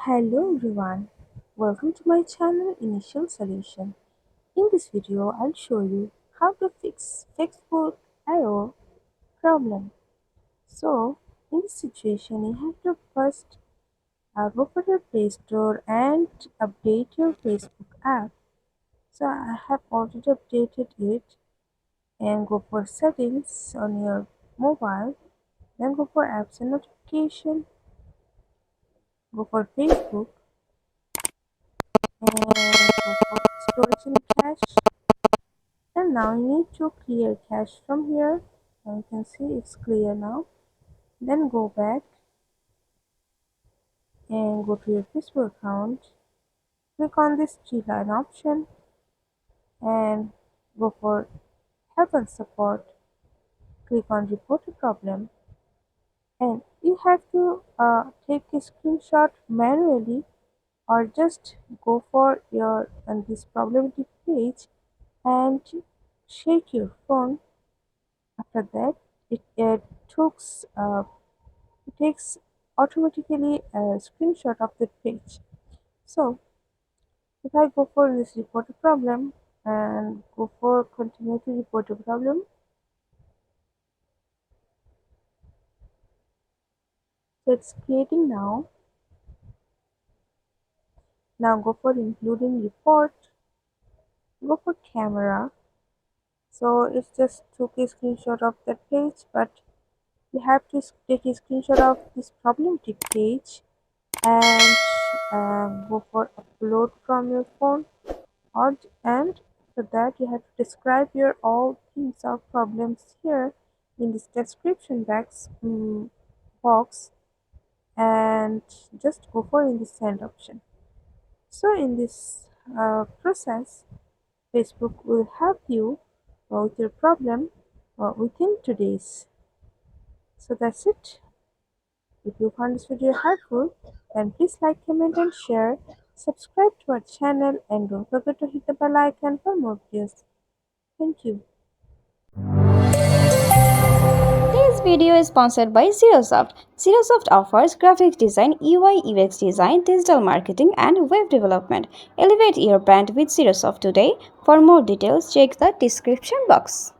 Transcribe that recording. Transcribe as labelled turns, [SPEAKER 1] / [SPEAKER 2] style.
[SPEAKER 1] Hello everyone, welcome to my channel Initial Solution. In this video, I'll show you how to fix Facebook error problem. So, in this situation, you have to first go for your Play Store and update your Facebook app. So, I have already updated it and go for settings on your mobile, then go for apps and notification, go for Facebook and go for storage and cache. And now you need to clear cache from here. Now you can see it's clear now. Then go back and go to your Facebook account. Click on this G-line option and go for help and support. Click on report a problem and you have to take a screenshot manually or just go for your on this problematic page and shake your phone. After that, it takes automatically a screenshot of the page. So if I go for this report a problem and go for continue to report a problem, so it's creating now. Now go for including report, go for camera. So it just took a screenshot of that page, but you have to take a screenshot of this problematic page and go for upload from your phone or and for that you have to describe your all things or problems here in this description box and just go for in the send option. So in this process, Facebook will help you with your problem within 2 days. So that's it. If you found this video helpful, then please like, comment and share. Subscribe to our channel and don't forget to hit the bell icon for more videos. Thank you.
[SPEAKER 2] This video is sponsored by xirosoft. Xirosoft offers graphic design, UI UX design, digital marketing, and web development. Elevate your brand with xirosoft today. For more details, check the description box.